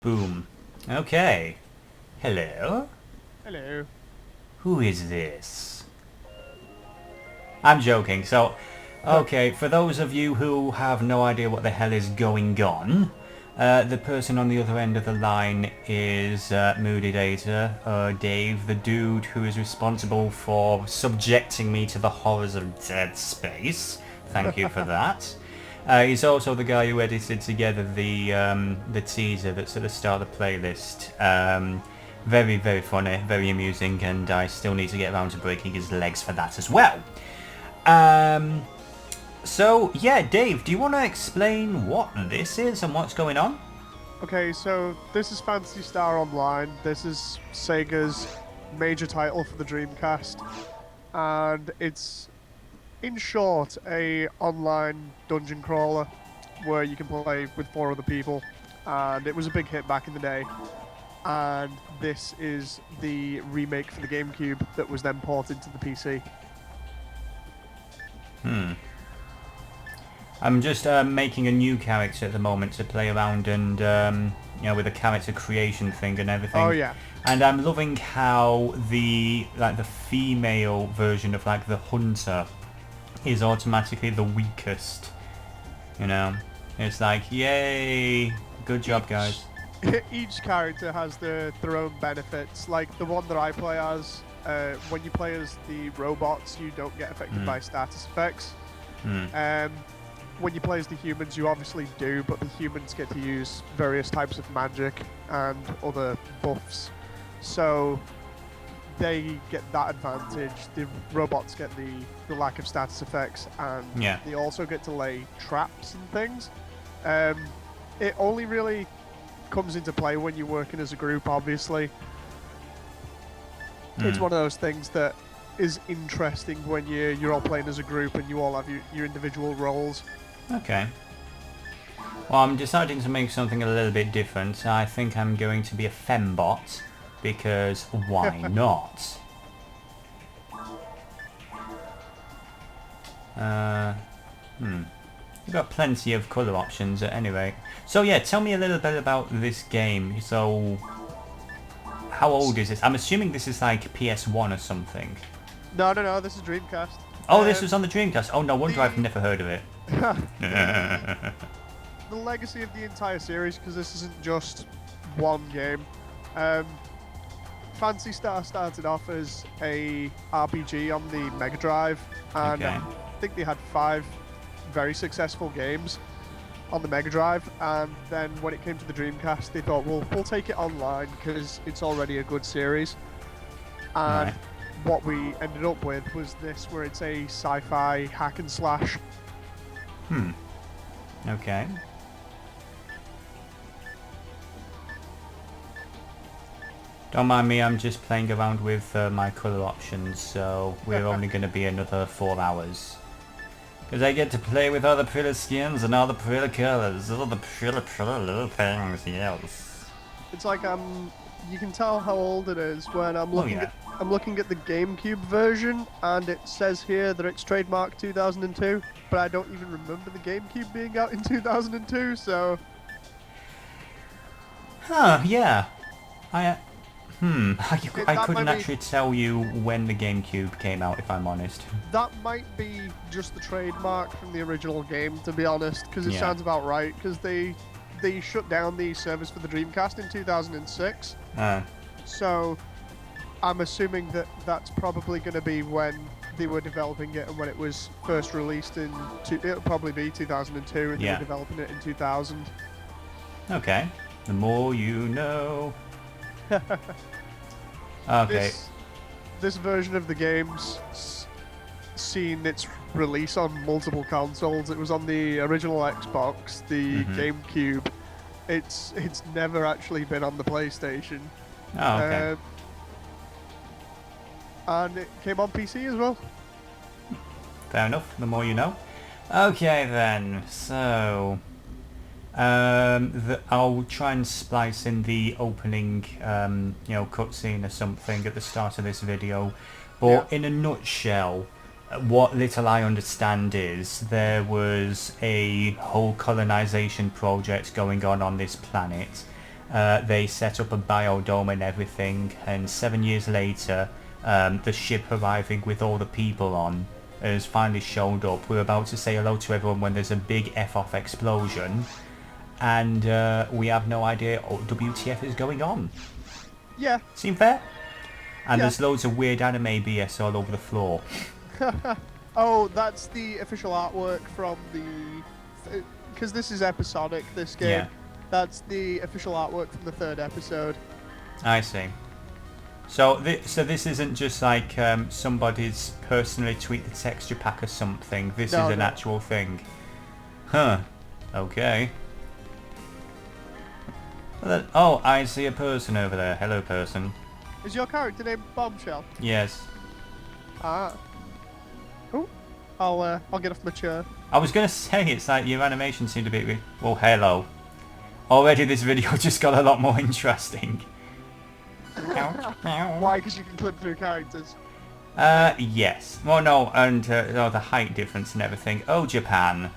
Boom. Okay. Hello? Hello. Who is this? I'm joking. So, okay, for those of you who have no idea what the hell is going on, the person on the other end of the line is Moody Data, Dave, the dude who is responsible for subjecting me to the horrors of Dead Space. Thank you for that. He's also the guy who edited together the teaser that's at the start of the playlist. Very, very funny, very amusing, and I still need to get around to breaking his legs for that as well. So, yeah, Dave, do you want to explain what this is and what's going on? Okay, so this is Phantasy Star Online. This is Sega's major title for the Dreamcast, and it's, in short, a online dungeon crawler where you can play with 4 other people, and it was a big hit back in the day. And this is the remake for the GameCube that was then ported to the PC. I'm just making a new character at the moment to play around and, with the character creation thing and everything. Oh yeah. And I'm loving how the female version of the hunter is automatically the weakest. You know, it's like, yay, good job, guys. Each character has their own benefits. Like the one that I play as, when you play as the robots, you don't get affected by status effects. When you play as the humans, you obviously do, but the humans get to use various types of magic and other buffs. So they get that advantage. The robots get the lack of status effects, and they also get to lay traps and things. It only really comes into play when you're working as a group, obviously. It's one of those things that is interesting when you're all playing as a group and you all have your individual roles. Okay. Well, I'm deciding to make something a little bit different. I think I'm going to be a fembot, because why not? You've got plenty of colour options at any rate. So yeah, tell me a little bit about this game. So, how old is this? I'm assuming this is like PS1 or something. No, this is Dreamcast. Oh, this was on the Dreamcast. Oh, no wonder I've never heard of it. The legacy of the entire series, because this isn't just one game. Phantasy Star started off as a RPG on the Mega Drive, and I think they had 5 very successful games on the Mega Drive, and then when it came to the Dreamcast, they thought, well, we'll take it online because it's already a good series. And what we ended up with was this, where it's a sci-fi hack and slash. Okay. Don't mind me, I'm just playing around with my colour options, so we're only going to be another 4 hours. Because I get to play with all the pretty skins and all the pretty colours, all the pretty little things, yes. It's like you can tell how old it is when I'm looking at the GameCube version, and it says here that it's trademarked 2002, but I don't even remember the GameCube being out in 2002, so... Huh, yeah. I couldn't actually tell you when the GameCube came out, if I'm honest. That might be just the trademark from the original game, to be honest, because it sounds about right, because they shut down the service for the Dreamcast in 2006. So I'm assuming that that's probably going to be when they were developing it and when it was first released it'll probably be 2002, and they were developing it in 2000. Okay. The more you know. Okay. This version of the game's seen its release on multiple consoles. It was on the original Xbox, the GameCube. It's never actually been on the PlayStation. Oh, okay. And it came on PC as well. Fair enough. The more you know. Okay then. So, I'll try and splice in the opening, cutscene or something at the start of this video. But in a nutshell, what little I understand is there was a whole colonization project going on this planet, They set up a biodome and everything, and 7 years later, the ship arriving with all the people on has finally showed up. We're about to say hello to everyone when there's a big F-off explosion, and we have no idea what WTF is going on. Yeah. Seem fair? And Yeah. there's loads of weird anime BS all over the floor. Oh, that's the official artwork from the... Because this is episodic, this game. Yeah. That's the official artwork from the 3rd episode. I see. So this isn't just like somebody's personally tweaked the texture pack or something. This is an actual thing. Huh. Okay. Oh, I see a person over there. Hello, person. Is your character named Bombshell? Yes. Ah. Oh, I'll get off my chair. I was going to say, it's like your animation seemed a bit... Well, hello. Already this video just got a lot more interesting. Why? Because you can clip through characters. Yes. Well, no, and the height difference and everything. Oh, Japan.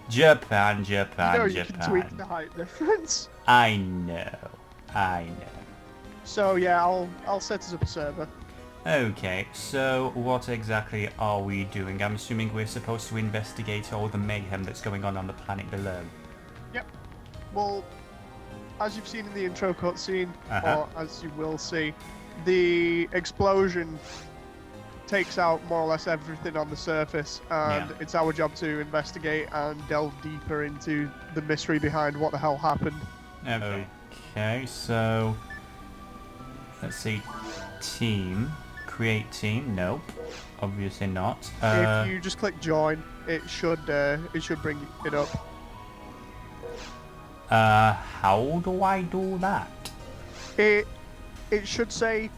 Japan. You know you can tweak the height difference. I know. So yeah, I'll set us up a server. Okay, so what exactly are we doing? I'm assuming we're supposed to investigate all the mayhem that's going on the planet below. Yep. Well, as you've seen in the intro cutscene, or as you will see, the explosion takes out more or less everything on the surface, and it's our job to investigate and delve deeper into the mystery behind what the hell happened. Okay, so let's see. Team. Create team. Nope. Obviously not. If you just click join, it should bring it up. How do I do that? It should say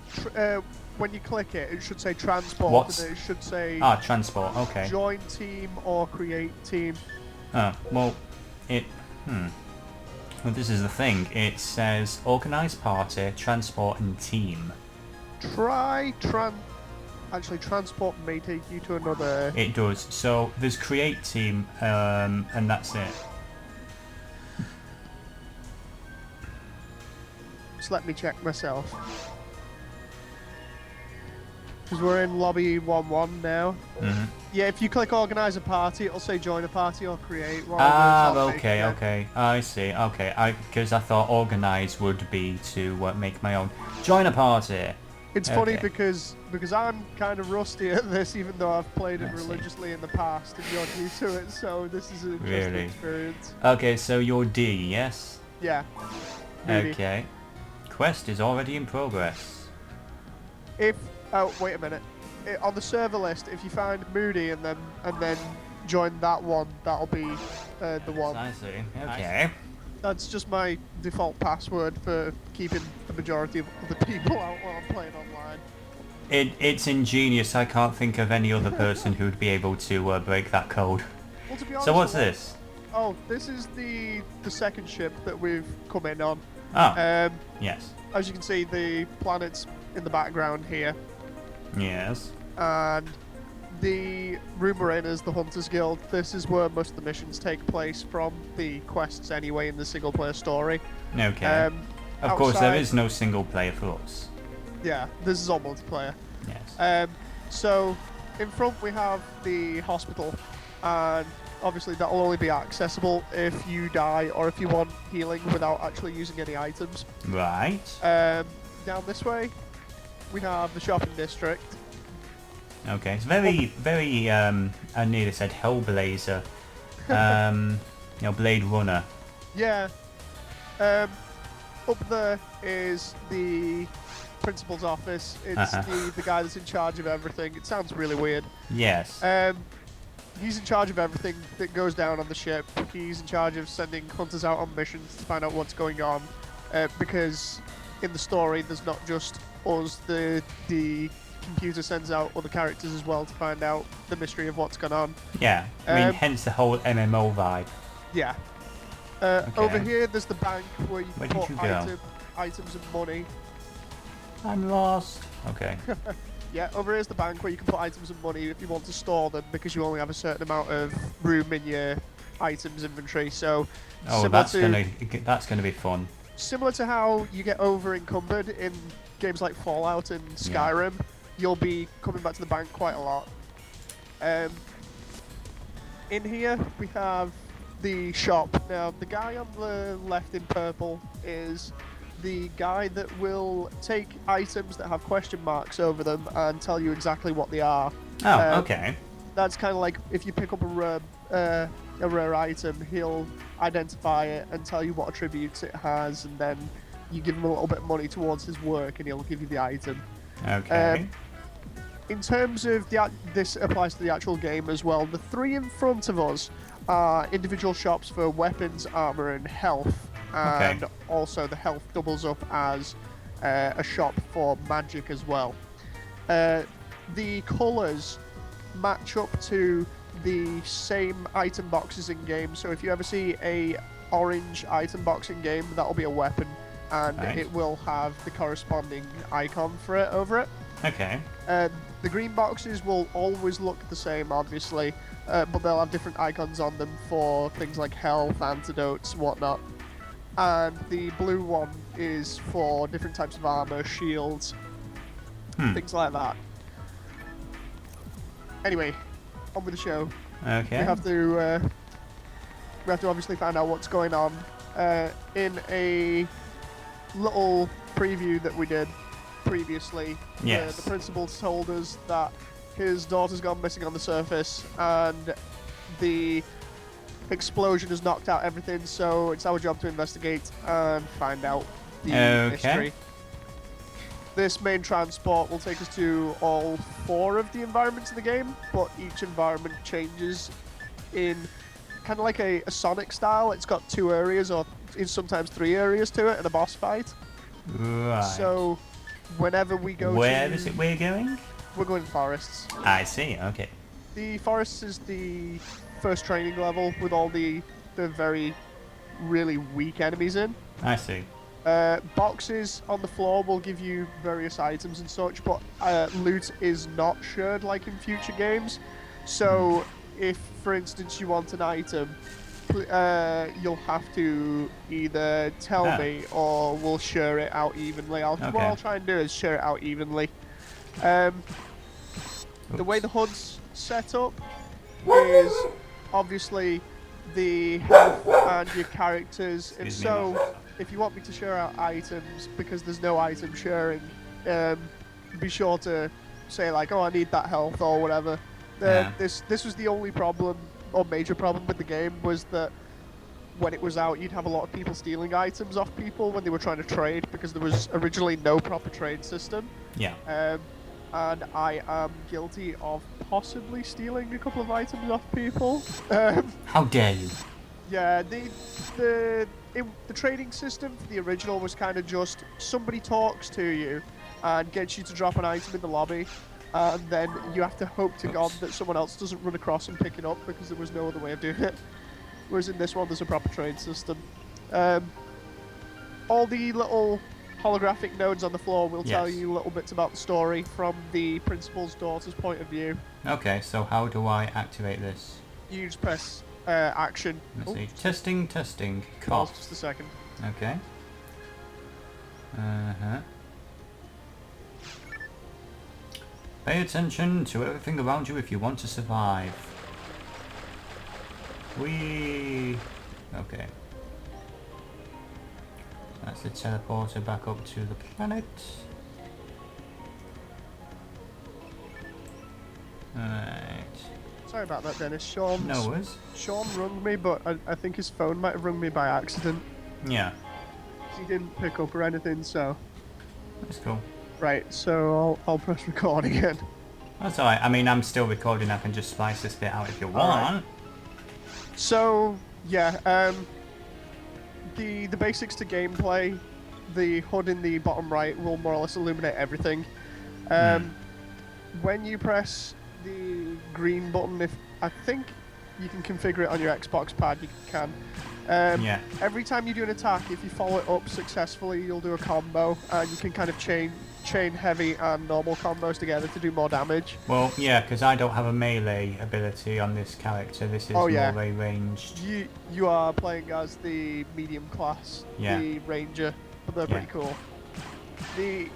when you click it, it should say transport. What's... And it should say transport. Okay. Join team or create team. Well, well, this is the thing. It says organize party, transport, and team. Actually, transport may take you to another... It does. So, there's create team, and that's it. Just let me check myself. Because we're in lobby 1-1 now. Yeah, if you click organize a party, it'll say join a party or create. Okay. I see. Okay, because I thought organize would be to make my own. Join a party. It's funny because I'm kind of rusty at this, even though I've played it religiously in the past, and you're new to it, so this is an interesting experience. Okay, so you're D, yes? Yeah. Moody. Okay. Quest is already in progress. Oh, wait a minute. On the server list, if you find Moody and then join that one, that'll be the one. I see. Okay. That's just my default password for keeping the majority of the people out while I'm playing online. It's ingenious. I can't think of any other person who'd be able to break that code. Well, to be honest, so what's this? Oh, this is the second ship that we've come in on. Oh. Yes. As you can see, the planet's in the background here. Yes. And the room we're in is the Hunters Guild. This is where most of the missions take place from the quests anyway in the single player story. Okay. Of course, there is no single player for us. Yeah, this is all multiplayer. Yes. So, in front we have the hospital, and obviously that will only be accessible if you die or if you want healing without actually using any items. Right. Down this way, we have the shopping district. Okay, it's very, I nearly said Hellblazer. Blade Runner. Yeah. Up there is the principal's office. It's the guy that's in charge of everything. It sounds really weird. Yes. He's in charge of everything that goes down on the ship. He's in charge of sending hunters out on missions to find out what's going on. Because in the story, there's not just us. The computer sends out other characters as well to find out the mystery of what's gone on. Yeah, I mean, hence the whole MMO vibe. Yeah. Over here, there's the bank where you can put items and money. I'm lost. Okay. Yeah, over here's the bank where you can put items and money if you want to store them, because you only have a certain amount of room in your items inventory. So, that's gonna be fun. similar to how you get over encumbered in games like Fallout and Skyrim, you'll be coming back to the bank quite a lot. In here, we have the shop. Now, the guy on the left in purple is the guy that will take items that have question marks over them and tell you exactly what they are. Oh, okay. That's kind of like if you pick up a rare item, he'll identify it and tell you what attributes it has, and then you give him a little bit of money towards his work and he'll give you the item. Okay. In terms of this applies to the actual game as well. The three in front of us are individual shops for weapons, armor, and health. And also the health doubles up as a shop for magic as well. The colours match up to the same item boxes in game. So if you ever see a orange item box in game, that'll be a weapon, and it will have the corresponding icon for it over it. Okay. The green boxes will always look the same, obviously, but they'll have different icons on them for things like health, antidotes, whatnot. And the blue one is for different types of armor, shields, things like that. Anyway, on with the show. Okay. We have to obviously find out what's going on. In a little preview that we did previously, the principal told us that his daughter's gone missing on the surface, and the explosion has knocked out everything, so it's our job to investigate and find out the mystery. This main transport will take us to all 4 of the environments in the game, but each environment changes in kind of like a Sonic style. It's got 2 areas, or sometimes 3 areas to it, and a boss fight. Right. So whenever we go Where is it we're going? We're going forests. I see, okay. The forests is the first training level with all the very really weak enemies in. I see. Boxes on the floor will give you various items and such, but loot is not shared like in future games. So if, for instance, you want an item, you'll have to either tell me or we'll share it out evenly. What I'll try and do is share it out evenly. The way the HUD's set up is obviously the health and your characters, and so if you want me to share out items because there's no item sharing, be sure to say like, oh, I need that health or whatever. This was the only problem or major problem with the game, was that when it was out, you'd have a lot of people stealing items off people when they were trying to trade, because there was originally no proper trade system. Yeah. And I am guilty of possibly stealing a couple of items off people. How dare you? Yeah, the trading system for the original was kind of just somebody talks to you and gets you to drop an item in the lobby, and then you have to hope to God that someone else doesn't run across and pick it up, because there was no other way of doing it. Whereas in this one, there's a proper trade system. All the little holographic nodes on the floor will tell you little bits about the story from the principal's daughter's point of view. Okay, so how do I activate this? You just press action. Let's see. Testing. Pause just a second. Okay. Pay attention to everything around you if you want to survive. Okay. That's the teleporter back up to the planet. Alright. Sorry about that, Dennis. Sean rung me, but I think his phone might have rung me by accident. Yeah. He didn't pick up or anything, so... That's cool. Right, so I'll press record again. That's alright. I mean, I'm still recording. I can just splice this bit out if you want. Right. So, yeah, the basics to gameplay, the HUD in the bottom right will more or less illuminate everything. When you press the green button, I think you can configure it on your Xbox pad. You can. Yeah. Every time you do an attack, if you follow it up successfully, you'll do a combo, and you can kind of chain heavy and normal combos together to do more damage. Well, yeah, because I don't have a melee ability on this character. This is more a ranged. You are playing as the medium class, the ranger, but they're pretty cool.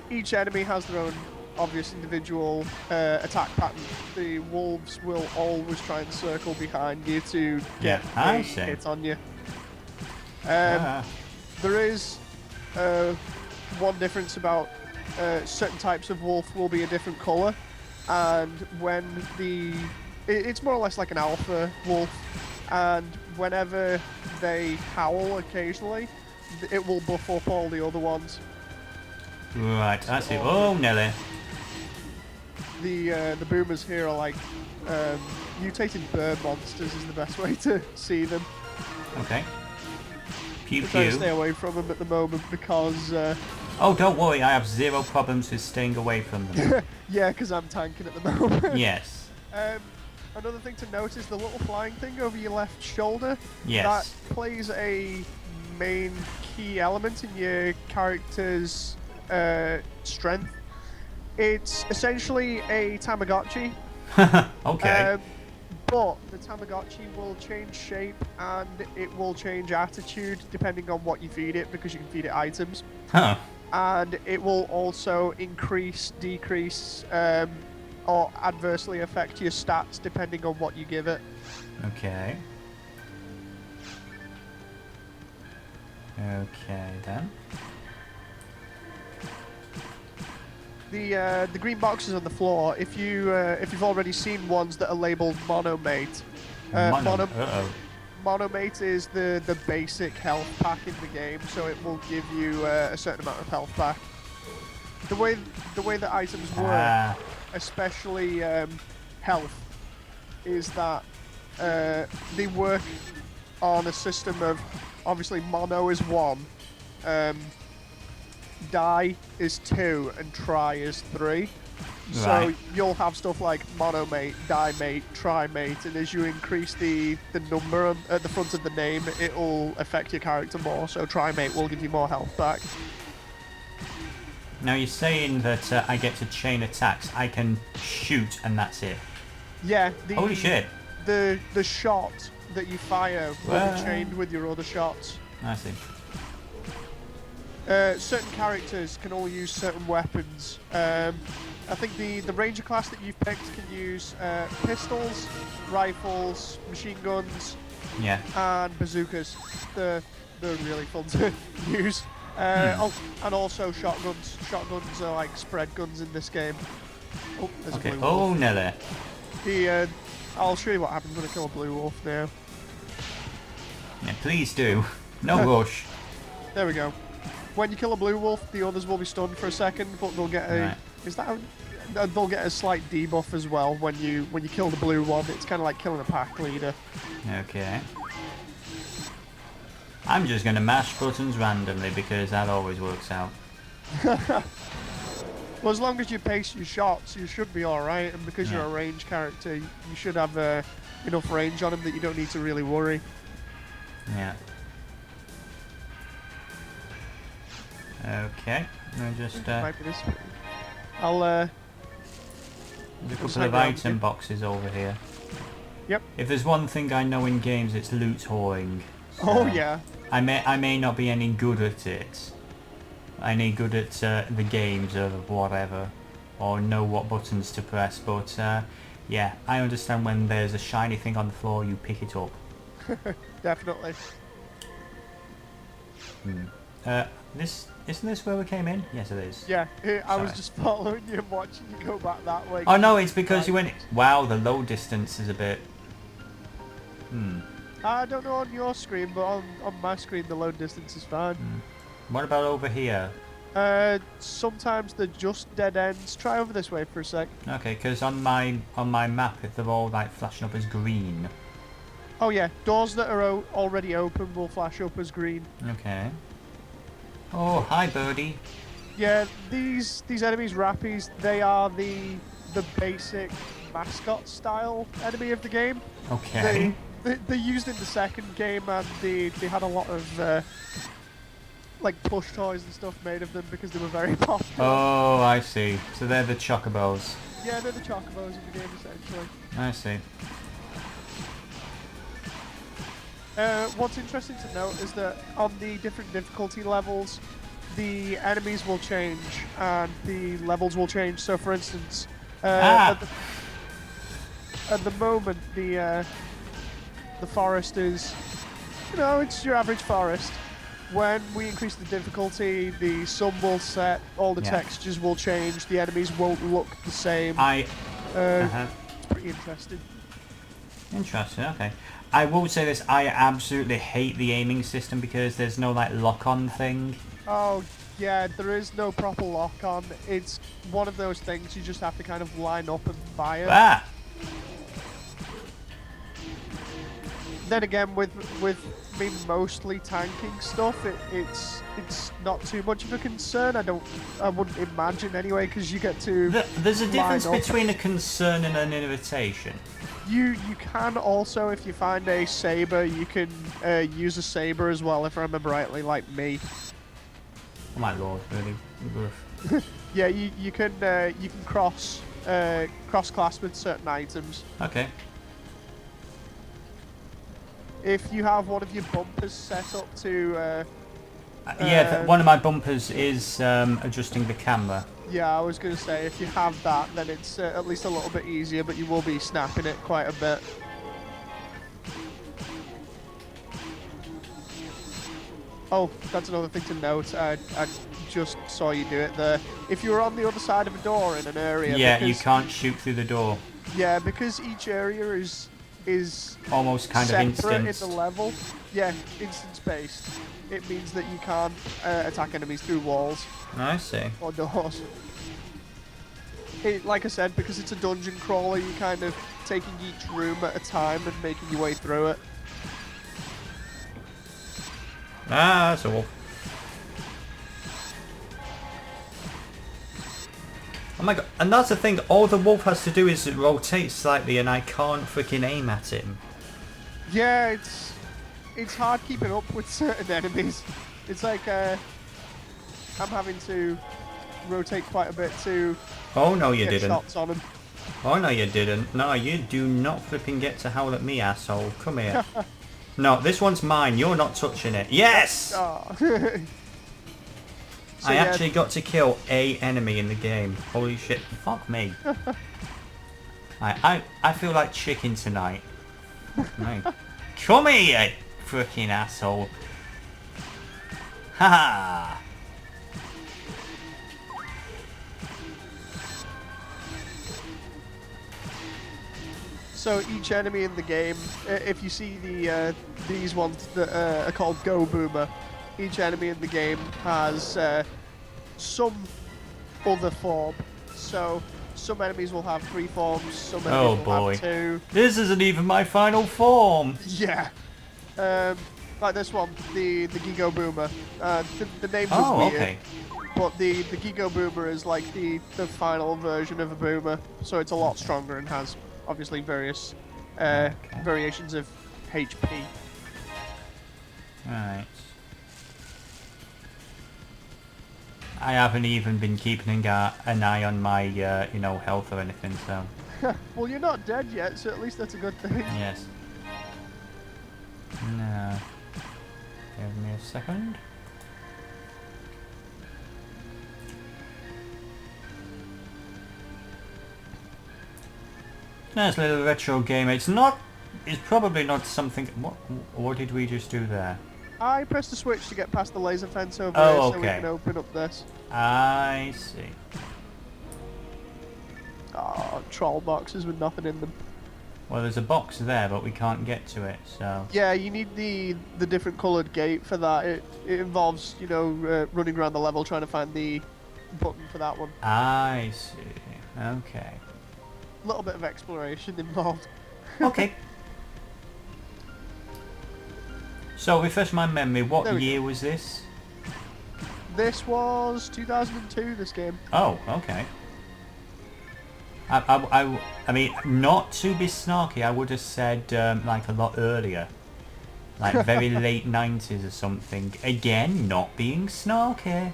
Each enemy has their own obvious individual attack pattern. The wolves will always try and circle behind you to get a hit on you. There is one difference about certain types of wolf will be a different colour, and when it's more or less like an alpha wolf, and whenever they howl occasionally, it will buff up all the other ones. Right, I see. Oh, Nelly. The boomers here are like mutated bird monsters is the best way to see them. Okay. Pew I'm trying to stay away from them at the moment because... oh, don't worry, I have zero problems with staying away from them. Yeah, because I'm tanking at the moment. Yes. Another thing to note is the little flying thing over your left shoulder. Yes. That plays a main key element in your character's strength. It's essentially a Tamagotchi. Okay. But the Tamagotchi will change shape and it will change attitude depending on what you feed it, because you can feed it items. Huh. And it will also increase, decrease, or adversely affect your stats depending on what you give it. Okay. Okay then. The green boxes on the floor, if you've already seen ones that are labelled Monomate, Monomate is the basic health pack in the game, so it will give you a certain amount of health back. The way that items work, especially health, is that they work on a system of, obviously mono is 1, die is 2, and try is 3. So Right. you'll have stuff like monomate, die mate, try mate, and as you increase the number at the front of the name, it will affect your character more. So try mate will give you more health back. Now you're saying that I get to chain attacks. I can shoot and that's it. Yeah. Holy shit. The shot that you fire will be chained with your other shots. I see. Certain characters can all use certain weapons. I think the ranger class that you've picked can use pistols, rifles, machine guns, and bazookas. They're really fun to use. And also shotguns. Shotguns are like spread guns in this game. Oh, there's a blue wolf. Oh, Nelly. I'll show you what happens when I kill a blue wolf now. Yeah, please do. No rush. There we go. When you kill a blue wolf, the others will be stunned for a second, but they'll get a... Right. They'll get a slight debuff as well when you kill the blue one. It's kind of like killing a pack leader. Okay. I'm just going to mash buttons randomly because that always works out. Well, as long as you pace your shots, you should be alright, and because you're a range character, you should have enough range on them that you don't need to really worry. Yeah. Okay, I'll just might be this way. I'll there's a couple of item boxes over here. Yep. If there's one thing I know in games, it's loot whoring. So oh yeah. I may not be any good at it. I may good at the games or whatever, or know what buttons to press. But yeah, I understand when there's a shiny thing on the floor, you pick it up. Definitely. Isn't this where we came in? Yes, it is. Yeah, I was just following you and watching you go back that way. Oh no, it's because you went... Wow, the load distance is a bit... I don't know on your screen, but on my screen the load distance is fine. What about over here? Sometimes they're just dead ends. Try over this way for a sec. Okay, because on my map, they're all like flashing up as green. Oh yeah, doors that are already open will flash up as green. Okay. Oh, hi, birdie. Yeah, these enemies, Rappies, they are the basic mascot style enemy of the game. Okay. They used in the second game, and they had a lot of like plush toys and stuff made of them because they were very popular. Oh, I see. So they're the chocobos. Yeah, they're the chocobos in the game essentially. I see. What's interesting to note is that on the different difficulty levels, the enemies will change and the levels will change. So, for instance, at the moment, the forest is, it's your average forest. When we increase the difficulty, the sun will set, all the textures will change, the enemies won't look the same. It's pretty interesting. Interesting, okay. I will say this, I absolutely hate the aiming system because there's no, like, lock-on thing. Oh, yeah, there is no proper lock-on. It's one of those things you just have to kind of line up and fire. Ah! Then again, with me mostly tanking stuff, it's not too much of a concern. I wouldn't imagine anyway, because you get to. There's a difference between a concern and an invitation. You can also, if you find a saber, you can use a saber as well, if I remember rightly, like me. Oh my lord, really? Yeah, you can cross class with certain items. Okay. If you have one of your bumpers set up to... one of my bumpers is adjusting the camera. Yeah, I was going to say, if you have that, then it's at least a little bit easier, but you will be snapping it quite a bit. Oh, that's another thing to note. I just saw you do it there. If you're on the other side of a door in an area... Yeah, you can't shoot through the door. Yeah, because each area is almost kind of instant in the level. Yeah, instance based. It means that you can't attack enemies through walls. I see. Or doors. Like I said, because it's a dungeon crawler, you're kind of taking each room at a time and making your way through it. Ah, that's a wolf. Oh my god, and that's the thing, all the wolf has to do is rotate slightly and I can't freaking aim at him. Yeah, it's hard keeping up with certain enemies. It's like, I'm having to rotate quite a bit to oh no you get didn't. shots on him. Oh no you didn't. No, you do not flipping get to howl at me, asshole. Come here. No, this one's mine, you're not touching it. Yes! Oh. I actually got to kill a enemy in the game. Holy shit, fuck me. I feel like chicken tonight. Right. Come here, you freaking asshole. Haha. So each enemy in the game, if you see these ones that are called Go Boomer, each enemy in the game has some other form. So some enemies will have 3 forms, some enemies will have 2. This isn't even my final form. Yeah. Like this one, the Gigo Boomer. The name was weird. Okay. But the Gigo Boomer is like the final version of a boomer, so it's a lot stronger and has obviously various variations of HP. Right. I haven't even been keeping an eye on my, health or anything, so... Well, you're not dead yet, so at least that's a good thing. Yes. No. Give me a second. Nice little retro game. It's probably not something... What did we just do there? I pressed the switch to get past the laser fence over here, so we can open up this. I see. Oh, troll boxes with nothing in them. Well, there's a box there, but we can't get to it, so... Yeah, you need the different coloured gate for that. It involves, running around the level trying to find the button for that one. I see. Okay. A little bit of exploration involved. Okay. So, refresh my memory, what year was this? This was 2002, this game. Oh, okay. I mean, not to be snarky, I would have said like a lot earlier. Like very late 90s or something. Again, not being snarky.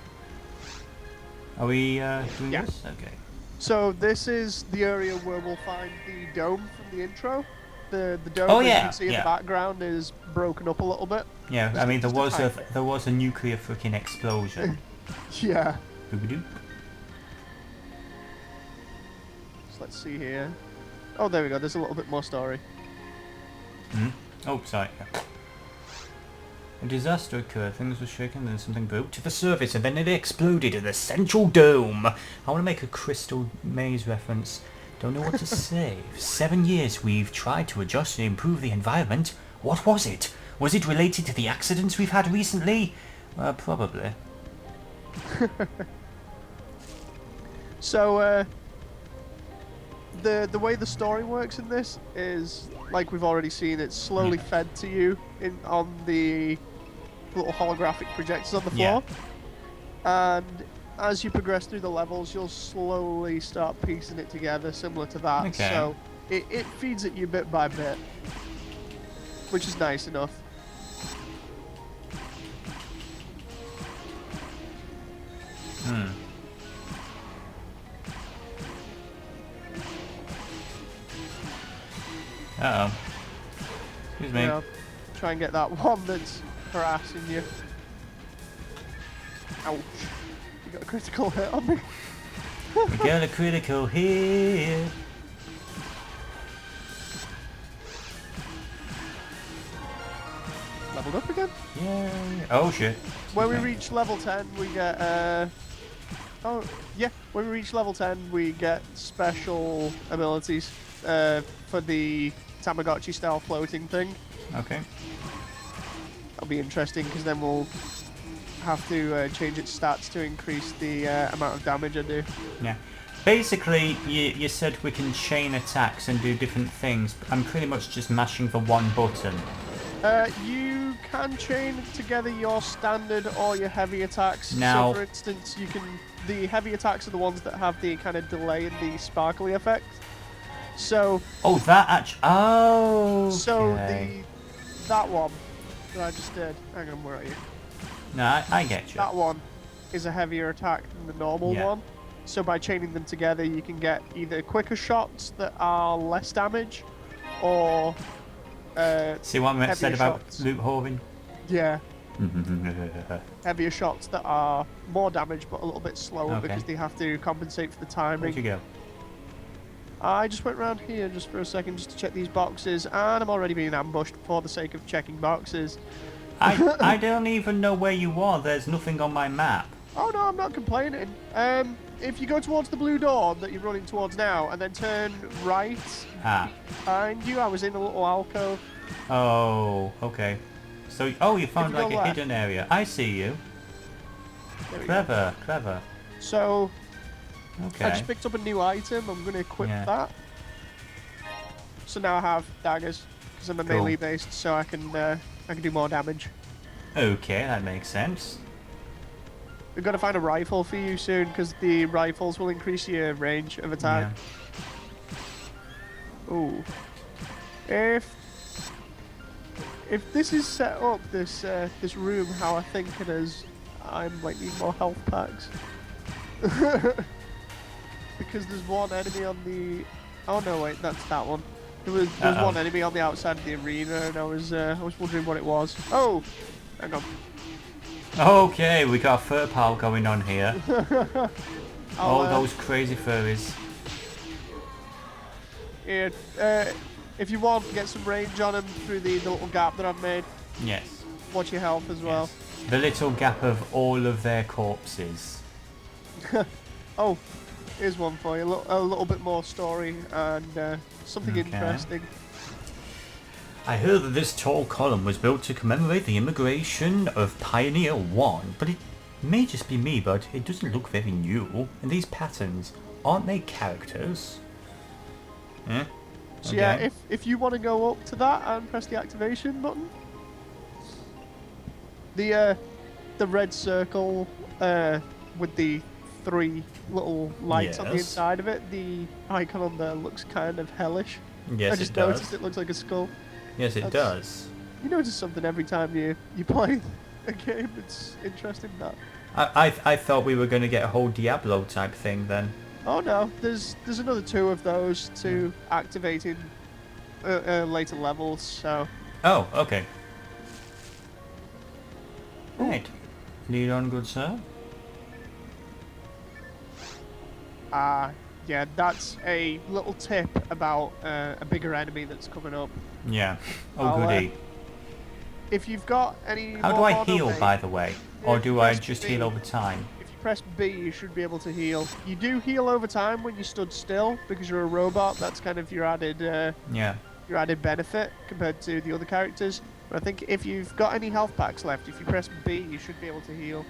Are we doing Yeah. this? Okay. So this is the area where we'll find the dome from the intro. The dome, Oh, as you yeah, can see in yeah. the background, is broken up a little bit. Yeah, Just I mean, just tiny bit. there was a nuclear freaking explosion. Yeah. Boop-a-doop. So let's see here. Oh, there we go. There's a little bit more story. Oh, sorry. Yeah. A disaster occurred, things were shaken, then something broke to the surface, and then it exploded in the central dome. I want to make a Crystal Maze reference. Don't know what to say. For 7 years we've tried to adjust and improve the environment. What was it? Was it related to the accidents we've had recently? Probably. So, the way the story works in this is, like we've already seen, it's slowly fed to you on the little holographic projectors on the floor. And as you progress through the levels, you'll slowly start piecing it together, similar to that. Okay. So it feeds at you bit by bit, which is nice enough. Uh-oh. Excuse me. Yeah, try and get that one that's harassing you. Ouch. You got a critical hit on me. We got a critical hit. Leveled up again. Yay. Oh shit. When we Okay. reach level 10, we get, oh, yeah, when we reach level 10, we get special abilities, for the Tamagotchi style floating thing. Okay. That'll be interesting, because then we'll have to change its stats to increase the amount of damage I do. Yeah. Basically, you said we can chain attacks and do different things. I'm pretty much just mashing the one button. You can chain together your standard or your heavy attacks. Now- So, for instance, the heavy attacks are the ones that have the kind of delay and the sparkly effect. So, Oh, that actually. Oh. so that one that I just did. Hang on, where are you? No, I get you. That one is a heavier attack than the normal Yeah. one. So by chaining them together, you can get either quicker shots that are less damage, or See what I heavier said about shots. loopholing? Yeah, heavier shots that are more damage but a little bit slower Okay. because they have to compensate for the Where'd timing. you go? I just went around here just for a second just to check these boxes, and I'm already being ambushed for the sake of checking boxes. I don't even know where you are. There's nothing on my map. Oh no, I'm not complaining. If you go towards the blue door that you're running towards now, and then turn right Ah. behind you, I was in a little alcove. Oh, okay. So, oh, you found you go like a left. hidden area. I see you. There we go. Clever, clever. So I Okay. just picked up a new item. I'm going to equip Yeah. that. So now I have daggers because I'm a Cool. melee based, so I can do more damage. Okay, that makes sense. We've got to find a rifle for you soon because the rifles will increase your range of attack. Ooh. If this is set up, this room, how I think it is, I might need more health packs. Because there's one enemy on the... Oh no, wait, that's that one. There was one enemy on the outside of the arena, and I was wondering what it was. Oh, hang on. Okay, we got a fur pile going on here. I'll, All those crazy furries. Here, if you want, get some range on him through the little gap that I've made. Yes. Watch your health as well. The little gap of all of their corpses. Oh, here's one for you. A little bit more story and something Okay. interesting. I heard that this tall column was built to commemorate the immigration of Pioneer 1, but it may just be me, but it doesn't look very new. And these patterns, aren't they characters? Eh? So yeah, if you want to go up to that and press the activation button, the red circle with the 3 little lights on the Yes. inside of it, the icon on there looks kind of hellish. Yes, I just it does. noticed it looks like a skull. Yes, it does. You notice something every time you play a game. It's interesting that. I thought we were going to get a whole Diablo type thing then. Oh no, there's another 2 of those to activate in later levels. So. Oh, okay. Right. Lead on, good sir. Yeah, that's a little tip about a bigger enemy that's coming up. Yeah. Oh, goody. If you've got any. How do I heal, by the way? Or do I just heal over time? If you press B, you should be able to heal. You do heal over time when you stood still because you're a robot. That's kind of your added. Your added benefit compared to the other characters. But I think if you've got any health packs left, if you press B, you should be able to heal.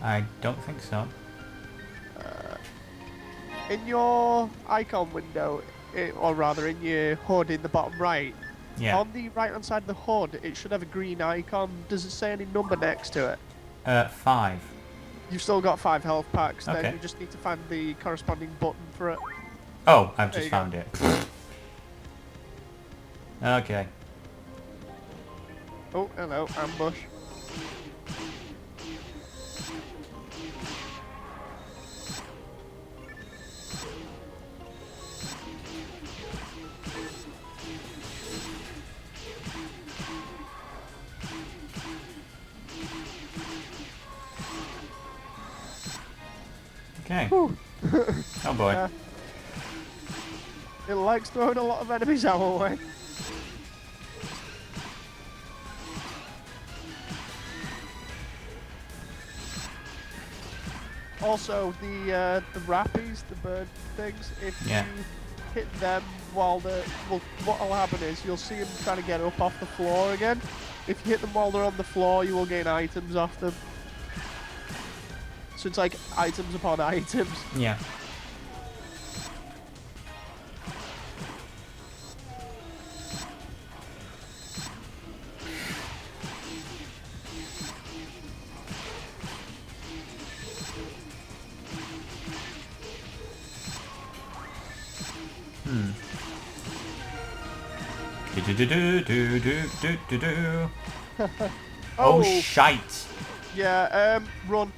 I don't think so. In your icon window, or rather in your HUD in the bottom right, on the right hand side of the HUD, it should have a green icon. Does it say any number next to it? 5. You've still got 5 health packs, Okay. then you just need to find the corresponding button for it. Oh, I've just found it. Okay. Oh, hello, ambush. Okay. Oh boy. It likes throwing a lot of enemies our way. Also, the rappies, the bird things, if you hit them while what'll happen is you'll see them trying to get up off the floor again. If you hit them while they're on the floor, you will gain items off them. So it's like items upon items. Yeah. Oh, shite. Yeah, run.